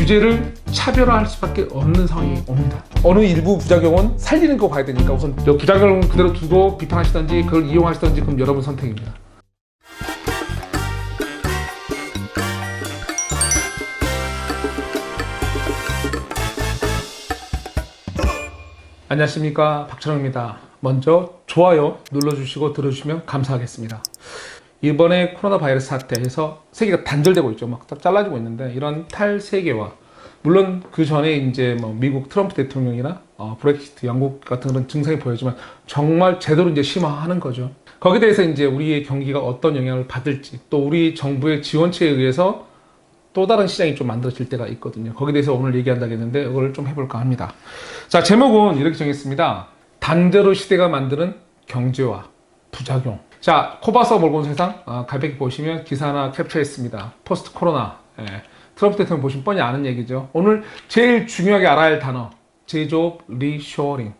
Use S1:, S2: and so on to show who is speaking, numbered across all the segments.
S1: 규제를 차별화할 수밖에 없는 상황이 옵니다. 어느 일부 부작용은 살리는 거 봐야 되니까 우선 부작용을 그대로 두고 비판하시든지 그걸 이용하시든지 그럼 여러분 선택입니다. 안녕하십니까, 박철웅입니다. 먼저 좋아요 눌러주시고 들어주시면 감사하겠습니다. 이번에 코로나 바이러스 사태에서 세계가 단절되고 있죠. 막 잘라지고 있는데 이런 탈세계화, 물론 그 전에 이제 뭐 미국 트럼프 대통령이나 브렉시트 영국 같은 그런 증상이 보여지만 정말 제대로 이제 심화하는 거죠. 거기에 대해서 이제 우리의 경기가 어떤 영향을 받을지, 또 우리 정부의 지원책에 의해서 또 다른 시장이 좀 만들어질 때가 있거든요. 거기에 대해서 오늘 얘기한다겠는데 이걸 좀 해볼까 합니다. 자, 제목은 이렇게 정했습니다. 단대로 시대가 만드는 경제와 부작용. 자, 코바서 몰고 온 세상 가볍게 보시면 기사 하나 캡처했습니다. 포스트 코로나. 트럼프 대통령 보시면 뻔히 아는 얘기죠. 오늘 제일 중요하게 알아야 할 단어, 제조업 리쇼어링.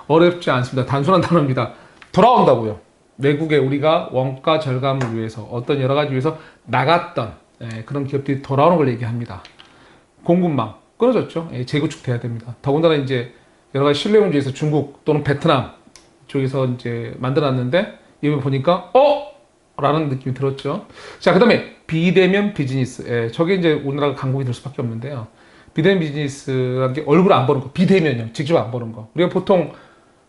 S1: 어렵지 않습니다. 단순한 단어입니다. 돌아온다고요. 외국에 우리가 원가 절감을 위해서 어떤 여러 가지 위해서 나갔던 그런 기업들이 돌아오는 걸 얘기합니다. 공급망 끊어졌죠. 재구축돼야 됩니다. 더군다나 이제 여러 가지 신뢰 문제에서 중국 또는 베트남 쪽에서 이제 만들어놨는데 이번 보니까 라는 느낌이 들었죠. 자, 그 다음에 비대면 비즈니스. 저게 이제 우리나라가 강국이 될 수밖에 없는데요. 비대면 비즈니스라는 게 얼굴 안 보는 거, 비대면이요. 직접 안 보는 거. 우리가 보통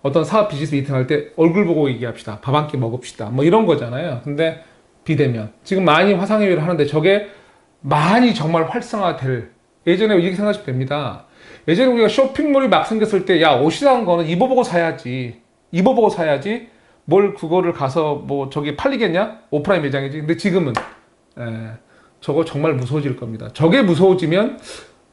S1: 어떤 사업 비즈니스 미팅 할 때 얼굴 보고 얘기합시다. 밥 한 끼 먹읍시다. 뭐 이런 거잖아요. 근데 비대면. 지금 많이 화상회의를 하는데 저게 많이 정말 활성화될, 예전에 이렇게 생각하시면 됩니다. 예전에 우리가 쇼핑몰이 막 생겼을 때, 야, 옷이라는 거는 입어보고 사야지. 입어보고 사야지. 뭘 그거를 가서 뭐 저기 팔리겠냐? 오프라인 매장이지. 근데 지금은 저거 정말 무서워질 겁니다. 저게 무서워지면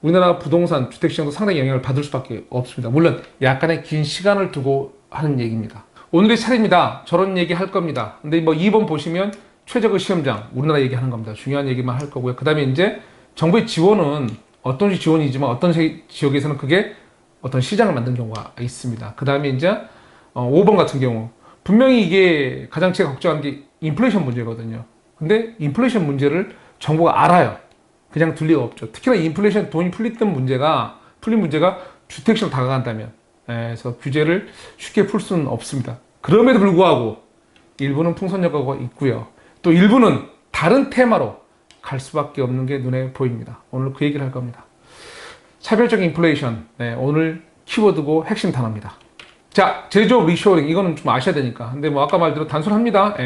S1: 우리나라 부동산 주택시장도 상당히 영향을 받을 수밖에 없습니다. 물론 약간의 긴 시간을 두고 하는 얘기입니다. 오늘의 차례입니다. 저런 얘기 할 겁니다. 근데 뭐 2번 보시면 최저급 시험장, 우리나라 얘기하는 겁니다. 중요한 얘기만 할 거고요. 그 다음에 이제 정부의 지원은 어떤 지원이지만 어떤 지역에서는 그게 어떤 시장을 만든 경우가 있습니다. 그 다음에 이제 5번 같은 경우, 분명히 이게 가장 제가 걱정하는 게 인플레이션 문제거든요. 근데 인플레이션 문제를 정부가 알아요. 그냥 둘 리가 없죠. 특히나 인플레이션, 돈이 풀린 문제가 주택시장 다가간다면, 그래서 규제를 쉽게 풀 수는 없습니다. 그럼에도 불구하고 일부는 풍선 효과가 있고요. 또 일부는 다른 테마로 갈 수밖에 없는 게 눈에 보입니다. 오늘 그 얘기를 할 겁니다. 차별적 인플레이션, 오늘 키워드고 핵심 단어입니다. 자, 제조업 리쇼어링, 이거는 좀 아셔야 되니까. 근데 뭐 아까 말대로 단순합니다.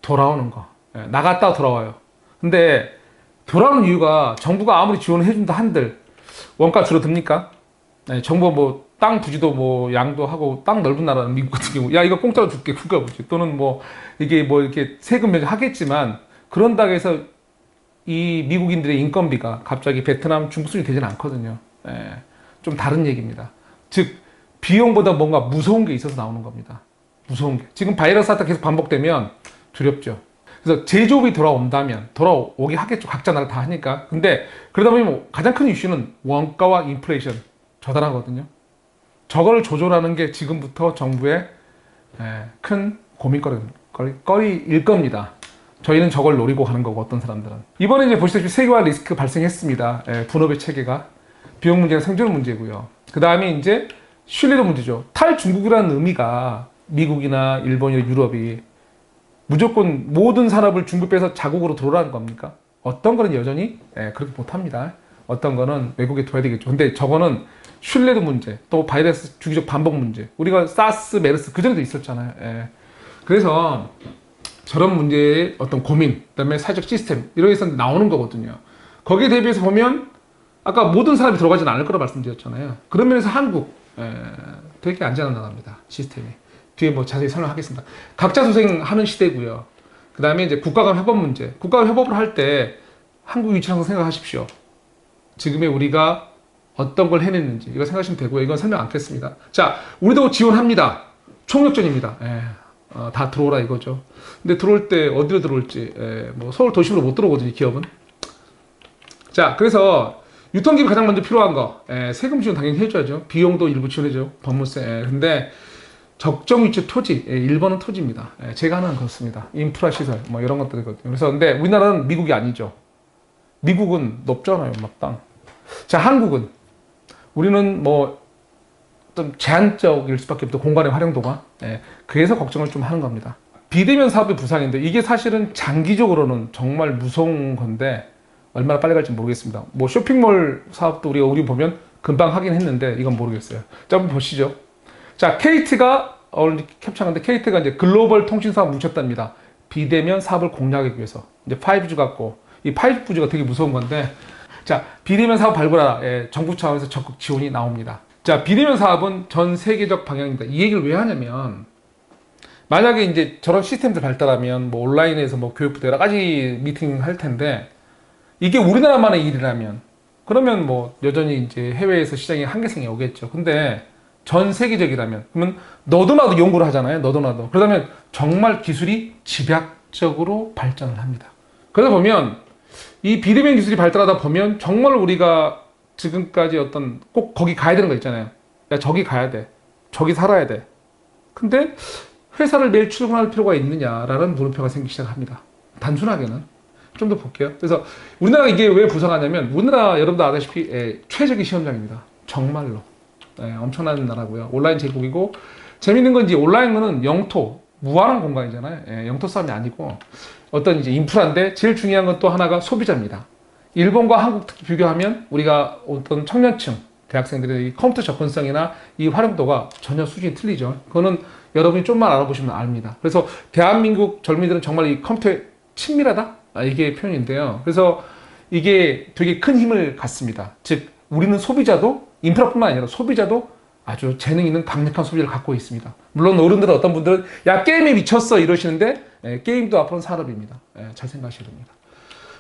S1: 돌아오는 거. 나갔다 돌아와요. 근데 돌아오는 이유가 정부가 아무리 지원을 해준다 한들 원가 줄어듭니까? 정부가 뭐 땅 부지도 뭐 양도 하고 땅 넓은 나라는 미국 같은 경우, 야, 이거 공짜로 줄게, 국가 부지. 또는 뭐 이게 뭐 이렇게 세금 면제 하겠지만, 그런다고 해서 이 미국인들의 인건비가 갑자기 베트남, 중국 수준이 되지는 않거든요. 좀 다른 얘기입니다. 즉, 비용보다 뭔가 무서운 게 있어서 나오는 겁니다. 무서운 게. 지금 바이러스 사태 계속 반복되면 두렵죠. 그래서 제조업이 돌아온다면, 돌아오게 하겠죠. 각자 나라 다 하니까. 근데 그러다 보면 가장 큰 이슈는 원가와 인플레이션. 저달하거든요. 저걸 조절하는 게 지금부터 정부의 큰 고민거리일 겁니다. 저희는 저걸 노리고 가는 거고, 어떤 사람들은. 이번에 이제 보시다시피 세계화 리스크 발생했습니다. 분업의 체계가. 비용 문제가 생존 문제고요. 그 다음에 이제 신뢰도 문제죠. 탈중국이라는 의미가 미국이나 일본이나 유럽이 무조건 모든 산업을 중국 빼서 자국으로 들어오라는 겁니까? 어떤 거는 여전히 그렇게 못합니다. 어떤 거는 외국에 둬야 되겠죠. 근데 저거는 신뢰도 문제, 또 바이러스 주기적 반복 문제. 우리가 사스, 메르스 그전에도 있었잖아요. 그래서 저런 문제의 어떤 고민, 그다음에 사회적 시스템 이런 게서 나오는 거거든요. 거기에 대비해서 보면 아까 모든 사람이 들어가진 않을 거라 말씀드렸잖아요. 그런 면에서 한국 되게 안전한 나라입니다. 시스템이. 뒤에 뭐 자세히 설명하겠습니다. 각자 소생하는 시대고요. 그 다음에 이제 국가 간 협업 문제. 국가 간 협업을 할 때 한국 위치 항상 생각하십시오. 지금의 우리가 어떤 걸 해냈는지 이거 생각하시면 되고요. 이건 설명 않겠습니다. 자, 우리도 지원합니다. 총력전입니다. 다 들어오라 이거죠. 근데 들어올 때 어디로 들어올지, 뭐 서울 도심으로 못 들어오거든요, 기업은. 자, 그래서 유통기업이 가장 먼저 필요한 거, 세금 지원 당연히 해줘야죠. 비용도 일부 지원해줘, 법무세. 근데 적정 위치 토지, 1번은 토지입니다. 제가 하나는 그렇습니다. 인프라 시설, 뭐 이런 것들이거든요. 그래서 근데 우리나라는 미국이 아니죠. 미국은 높잖아요, 막 땅. 자, 한국은 우리는 뭐 좀 제한적일 수밖에 없죠. 공간의 활용도가. 예, 그래서 걱정을 좀 하는 겁니다. 비대면 사업의 부상인데 이게 사실은 장기적으로는 정말 무서운 건데 얼마나 빨리 갈지 모르겠습니다. 뭐 쇼핑몰 사업도 우리 보면 금방 하긴 했는데 이건 모르겠어요. 자, 한번 보시죠. 자, KT가 오늘 캡처하는데 KT가 이제 글로벌 통신 사업 뭉쳤답니다. 비대면 사업을 공략하기 위해서 이제 5G 갖고 이 5G가 되게 무서운 건데 자, 비대면 사업 발굴하라. 예, 정부 차원에서 적극 지원이 나옵니다. 자, 비대면 사업은 전 세계적 방향입니다. 이 얘기를 왜 하냐면 만약에 이제 저런 시스템들 발달하면 뭐 온라인에서 뭐 교육부도 여러 가지 미팅 할 텐데 이게 우리나라만의 일이라면 그러면 뭐 여전히 이제 해외에서 시장에 한계성이 오겠죠. 근데 전 세계적이라면 그러면 너도 나도 연구를 하잖아요. 너도 나도. 그러다면 정말 기술이 집약적으로 발전을 합니다. 그러다 보면 이 비대면 기술이 발달하다 보면 정말 우리가 지금까지 어떤 꼭 거기 가야 되는 거 있잖아요. 야, 저기 가야 돼. 저기 살아야 돼. 근데 회사를 매일 출근할 필요가 있느냐라는 물음표가 생기기 시작합니다. 단순하게는. 좀 더 볼게요. 그래서 우리나라가 이게 왜 부상하냐면 우리나라 여러분도 아다시피 최적의 시험장입니다. 정말로. 엄청난 나라고요. 온라인 제국이고 재밌는 건 이제 온라인은 영토, 무한한 공간이잖아요. 영토 싸움이 아니고 어떤 이제 인프라인데 제일 중요한 건 또 하나가 소비자입니다. 일본과 한국 특히 비교하면 우리가 어떤 청년층, 대학생들의 이 컴퓨터 접근성이나 이 활용도가 전혀 수준이 틀리죠. 그거는 여러분이 좀만 알아보시면 압니다. 그래서 대한민국 젊은이들은 정말 이 컴퓨터에 친밀하다? 이게 표현인데요. 그래서 이게 되게 큰 힘을 갖습니다. 즉, 우리는 소비자도 인프라뿐만 아니라 소비자도 아주 재능 있는 강력한 소비자를 갖고 있습니다. 물론 어른들은 어떤 분들은 야, 게임에 미쳤어 이러시는데 게임도 앞으로는 산업입니다. 잘 생각하셔야 됩니다.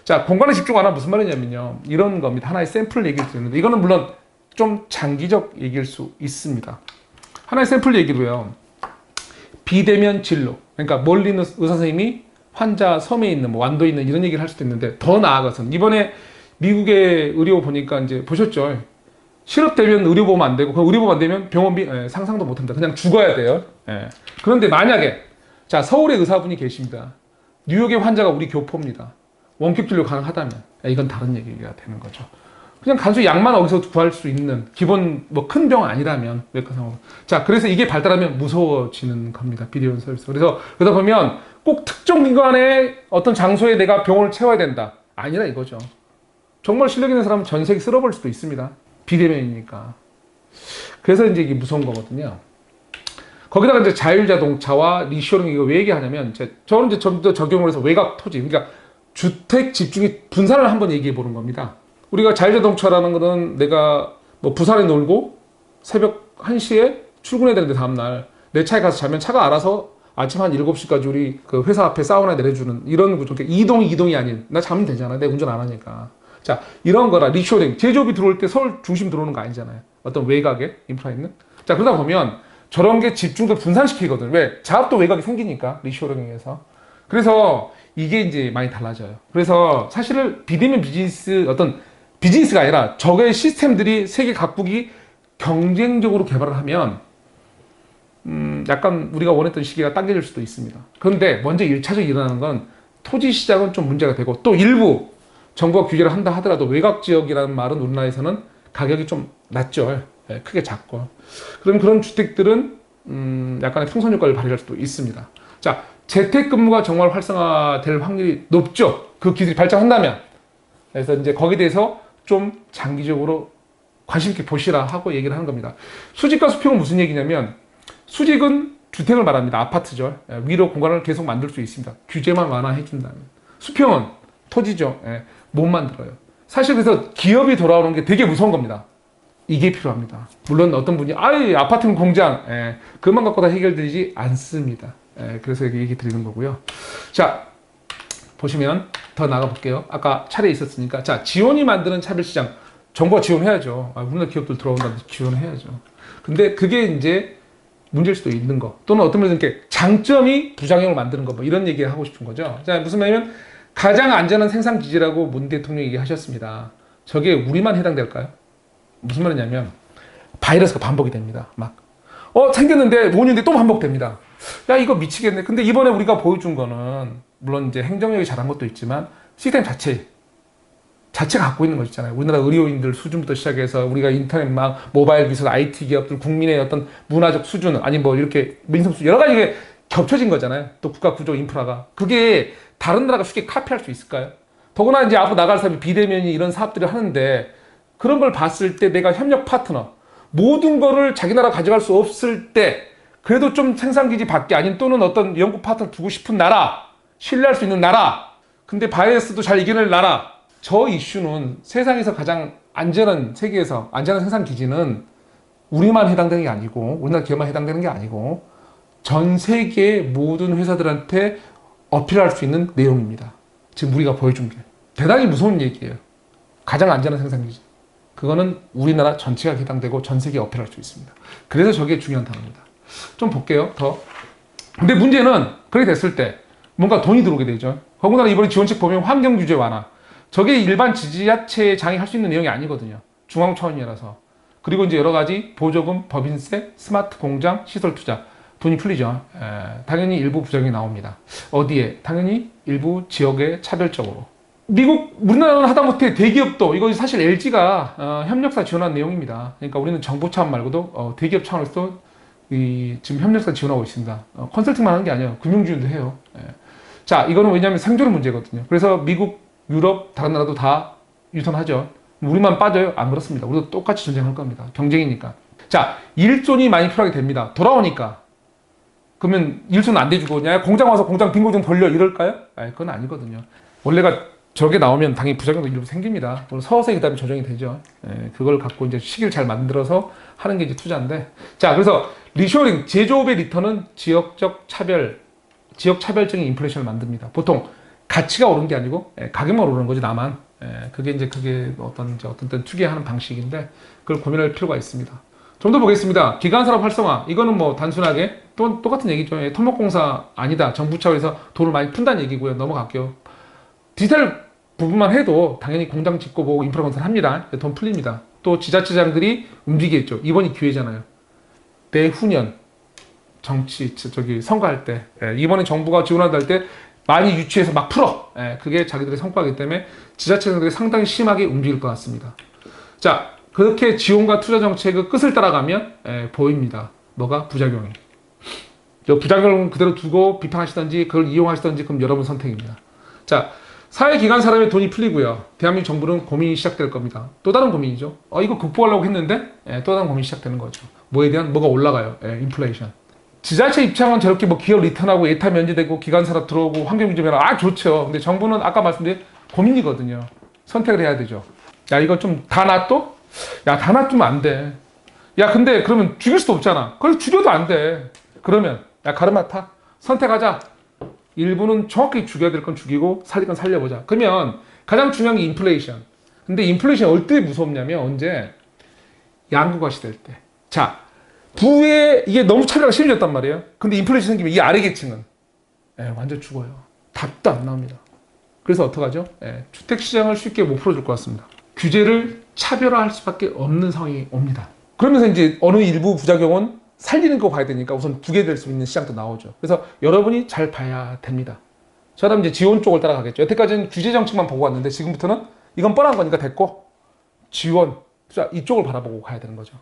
S1: 자, 공간에 집중 안 하면 무슨 말이냐면요. 이런 겁니다. 하나의 샘플 얘기를 드렸는데 이거는 물론 좀 장기적 얘기일 수 있습니다. 하나의 샘플 얘기로요. 비대면 진료. 그러니까 멀리 있는 의사 선생님이 환자 섬에 있는 뭐 완도에 있는 이런 얘기를 할 수도 있는데 더 나아가서는 이번에 미국의 의료 보니까 이제 보셨죠. 실업되면 의료보험 안 되고 그 의료보험 안 되면 병원비 상상도 못 합니다. 그냥 죽어야 돼요. 그런데 만약에 자, 서울에 의사분이 계십니다. 뉴욕의 환자가 우리 교포입니다. 원격 진료 가능하다면 이건 다른 얘기가 되는 거죠. 그냥 간단히 약만 어디서 구할 수 있는 기본 뭐 큰 병 아니라면 외과 상황. 자, 그래서 이게 발달하면 무서워지는 겁니다. 비대면 서비스. 그래서 그러다 보면 꼭 특정 기관의 어떤 장소에 내가 병원을 채워야 된다. 아니라 이거죠. 정말 실력 있는 사람은 전 세계 쓸어버릴 수도 있습니다. 비대면이니까. 그래서 이제 이게 무서운 거거든요. 거기다가 이제 자율자동차와 리쇼링 이거 왜 얘기하냐면 저는 이제 좀 더 적용을 해서 외곽 토지, 그러니까 주택 집중이 분산을 한번 얘기해 보는 겁니다. 우리가 자율자동차라는 거는 내가 뭐 부산에 놀고 새벽 1시에 출근해야 되는데 다음날 내 차에 가서 자면 차가 알아서 아침 한 7시까지 우리 그 회사 앞에 사우나 내려주는 이런 구조. 그러니까 이동이 아닌 나 자면 되잖아. 내가 운전 안 하니까. 자, 이런 거라 리쇼링. 제조업이 들어올 때 서울 중심 들어오는 거 아니잖아요. 어떤 외곽에 인프라 있는. 자, 그러다 보면 저런 게 집중도 분산시키거든. 왜? 자업도 외곽이 생기니까 리쇼링에서. 그래서 이게 이제 많이 달라져요. 그래서 사실은 비대면 비즈니스 어떤 비즈니스가 아니라 적의 시스템들이 세계 각국이 경쟁적으로 개발을 하면 약간 우리가 원했던 시기가 당겨질 수도 있습니다. 그런데 먼저 1차적으로 일어나는 건 토지 시장은 좀 문제가 되고 또 일부 정부가 규제를 한다 하더라도 외곽 지역이라는 말은 우리나라에서는 가격이 좀 낮죠. 크게 작고. 그럼 그런 주택들은 약간의 풍선 효과를 발휘할 수도 있습니다. 자, 재택근무가 정말 활성화될 확률이 높죠. 그 기술이 발전한다면. 그래서 이제 거기에 대해서 좀 장기적으로 관심 있게 보시라 하고 얘기를 하는 겁니다. 수직과 수평은 무슨 얘기냐면 수직은 주택을 말합니다. 아파트죠. 위로 공간을 계속 만들 수 있습니다. 규제만 완화해 준다면. 수평은 토지죠. 못 만들어요. 사실 그래서 기업이 돌아오는 게 되게 무서운 겁니다. 이게 필요합니다. 물론 어떤 분이 아파트는 공장 그만 갖고 다 해결되지 않습니다. 그래서 여기 얘기 드리는 거고요. 자, 보시면 더 나가 볼게요. 아까 차례에 있었으니까 자, 지원이 만드는 차별시장 정부가 지원해야죠. 우리나라 기업들 들어온다는데 지원해야죠. 근데 그게 이제 문제일 수도 있는 거 또는 어떤 분들은 이렇게 장점이 부작용을 만드는 거 뭐 이런 얘기 하고 싶은 거죠. 자, 무슨 말이냐면 가장 안전한 생산 기지라고 문 대통령이 얘기하셨습니다. 저게 우리만 해당될까요? 무슨 말이냐면 바이러스가 반복이 됩니다. 막 생겼는데 5년 뒤에 또 반복됩니다. 야, 이거 미치겠네. 근데 이번에 우리가 보여준 거는 물론 이제 행정력이 잘한 것도 있지만 시스템 자체 자체가 갖고 있는 거 있잖아요. 우리나라 의료인들 수준부터 시작해서 우리가 인터넷망, 모바일 기술, IT 기업들, 국민의 어떤 문화적 수준, 아니 뭐 이렇게 민속 수준, 여러 가지 게 겹쳐진 거잖아요. 또 국가 구조 인프라가. 그게 다른 나라가 쉽게 카피할 수 있을까요? 더구나 이제 앞으로 나갈 사람이 비대면이 이런 사업들을 하는데 그런 걸 봤을 때 내가 협력 파트너, 모든 거를 자기 나라 가져갈 수 없을 때 그래도 좀 생산기지 밖에 아닌 또는 어떤 연구 파트너 두고 싶은 나라, 신뢰할 수 있는 나라, 근데 바이러스도 잘 이겨낼 나라, 저 이슈는 세상에서 가장 안전한, 세계에서 안전한 생산 기지는 우리만 해당되는 게 아니고 우리나라 기업만 해당되는 게 아니고 전 세계 모든 회사들한테 어필할 수 있는 내용입니다. 지금 우리가 보여준 게 대단히 무서운 얘기예요. 가장 안전한 생산 기지, 그거는 우리나라 전체가 해당되고 전 세계에 어필할 수 있습니다. 그래서 저게 중요한 단어입니다. 좀 볼게요 더. 근데 문제는 그렇게 됐을 때 뭔가 돈이 들어오게 되죠. 더군다나 이번에 지원책 보면 환경 규제 완화, 저게 일반 지자체장이 할 수 있는 내용이 아니거든요. 중앙 차원이라서. 그리고 이제 여러 가지 보조금, 법인세, 스마트 공장, 시설 투자, 돈이 풀리죠. 당연히 일부 부작용이 나옵니다. 어디에? 당연히 일부 지역에 차별적으로. 미국, 우리나라는 하다못해 대기업도, 이거 사실 LG가 협력사 지원한 내용입니다. 그러니까 우리는 정부 차원 말고도 대기업 차원에서 지금 협력사 지원하고 있습니다. 컨설팅만 하는 게 아니에요. 금융 지원도 해요. 자, 이거는 왜냐하면 생존의 문제거든요. 그래서 미국, 유럽, 다른 나라도 다 유선하죠. 우리만 빠져요? 안 그렇습니다. 우리도 똑같이 전쟁할 겁니다. 경쟁이니까. 자, 일손이 많이 필요하게 됩니다. 돌아오니까. 그러면 일손 안 대주고, 야, 공장 와서 공장 빈 거 좀 벌려 이럴까요? 그건 아니거든요. 원래가 저게 나오면 당연히 부작용도 일부 생깁니다. 서서히 그 다음에 조정이 되죠. 그걸 갖고 이제 시기를 잘 만들어서 하는 게 이제 투자인데. 자, 그래서 리쇼링, 제조업의 리턴은 지역 차별적인 인플레이션을 만듭니다. 보통 가치가 오른 게 아니고 가격만 오르는 거지, 나만. 그게 어떤 때 투기하는 방식인데 그걸 고민할 필요가 있습니다. 좀 더 보겠습니다. 기간산업 활성화, 이거는 뭐 단순하게 또 똑같은 얘기죠. 토목공사 아니다, 정부 차원에서 돈을 많이 푼다는 얘기고요. 넘어갈게요. 디지털 부분만 해도 당연히 공장 짓고 보고 인프라 건설 합니다. 돈 풀립니다. 또 지자체장들이 움직이겠죠. 이번이 기회잖아요. 내후년 선거할 때, 이번에 정부가 지원한다 할 때 많이 유치해서 막 풀어. 그게 자기들의 성과이기 때문에 지자체장들이 상당히 심하게 움직일 것 같습니다. 자, 그렇게 지원과 투자 정책의 끝을 따라가면 보입니다. 뭐가? 부작용이. 부작용은 그대로 두고 비판하시던지 그걸 이용하시던지 그럼 여러분 선택입니다. 자, 사회기관 사람의 돈이 풀리고요. 대한민국 정부는 고민이 시작될 겁니다. 또 다른 고민이죠. 이거 극복하려고 했는데 또 다른 고민이 시작되는 거죠. 뭐에 대한 뭐가 올라가요. 인플레이션. 지자체 입장은 저렇게 뭐 기업 리턴하고 예타 면제되고 기관 산업 들어오고 환경 규제 변화, 좋죠. 근데 정부는 아까 말씀드린 고민이거든요. 선택을 해야 되죠. 야, 이거 좀 다 놔둬? 야, 다 놔두면 안 돼. 야, 근데 그러면 죽일 수도 없잖아. 그래서 죽여도 안 돼. 그러면 야, 가르마타 선택하자. 일부는 정확히 죽여야 될 건 죽이고 살릴 건 살려보자. 그러면 가장 중요한 게 인플레이션. 근데 인플레이션 어떨 때 무섭냐면 언제? 양극화 시대일 때. 자, 부에 이게 너무 차별화가 심해졌단 말이에요. 근데 인플레이션 생기면 이 아래 계층은 완전 죽어요. 답도 안 나옵니다. 그래서 어떡하죠? 주택시장을 쉽게 못 풀어줄 것 같습니다. 규제를 차별화할 수밖에 없는 상황이 옵니다. 그러면서 이제 어느 일부 부작용은 살리는 거 봐야 되니까 우선 두게 될 수 있는 시장도 나오죠. 그래서 여러분이 잘 봐야 됩니다. 저라면 이제 지원 쪽을 따라가겠죠. 여태까지는 규제 정책만 보고 왔는데 지금부터는 이건 뻔한 거니까 됐고 지원, 투자 이쪽을 바라보고 가야 되는 거죠.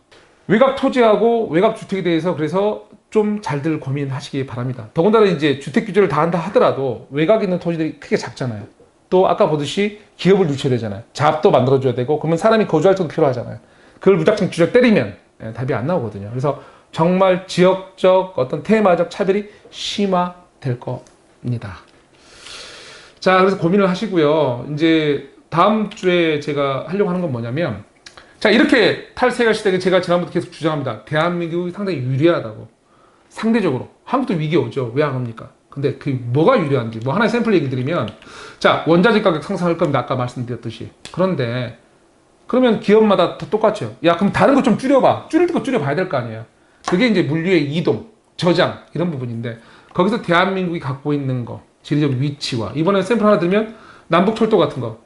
S1: 외곽 토지하고 외곽 주택에 대해서 그래서 좀 잘들 고민하시기 바랍니다. 더군다나 이제 주택 규제를 다 한다 하더라도 외곽에 있는 토지들이 크게 작잖아요. 또 아까 보듯이 기업을 유치해야 되잖아요. 자업도 만들어줘야 되고 그러면 사람이 거주할 때도 필요하잖아요. 그걸 무작정 주적 때리면 답이 안 나오거든요. 그래서 정말 지역적 어떤 테마적 차별이 심화될 겁니다. 자, 그래서 고민을 하시고요. 이제 다음 주에 제가 하려고 하는 건 뭐냐면, 자, 이렇게 탈세가 시대에 제가 지난번부터 계속 주장합니다. 대한민국이 상당히 유리하다고. 상대적으로. 한국도 위기 오죠. 왜 안 옵니까? 근데 그 뭐가 유리한지 뭐 하나의 샘플 얘기 드리면, 자, 원자재 가격 상승할 겁니다. 아까 말씀드렸듯이. 그런데 그러면 기업마다 다 똑같죠. 야, 그럼 다른 거 좀 줄여봐. 줄일 거 줄여봐야 될 거 아니에요. 그게 이제 물류의 이동, 저장 이런 부분인데 거기서 대한민국이 갖고 있는 거, 지리적 위치와 이번에 샘플 하나 들면 남북철도 같은 거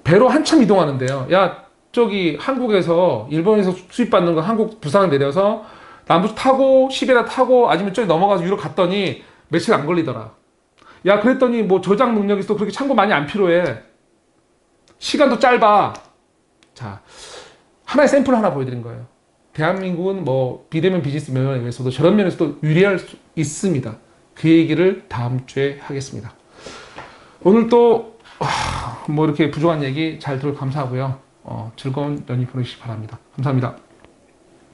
S1: 배로 한참 이동하는데요. 야, 저기 한국에서 일본에서 수입받는 거 한국 부산을 내려서 남부 타고 시베리아 타고 아니면 저기 넘어가서 유럽 갔더니 며칠 안 걸리더라. 야, 그랬더니 뭐 저장 능력이 또 그렇게 참고 많이 안 필요해. 시간도 짧아. 자, 하나의 샘플 하나 보여드린 거예요. 대한민국은 뭐 비대면 비즈니스 면에서도 저런 면에서도 유리할 수 있습니다. 그 얘기를 다음 주에 하겠습니다. 오늘 또 뭐 이렇게 부족한 얘기 잘 들어 감사하고요. 즐거운 연휴 보내시기 바랍니다. 감사합니다.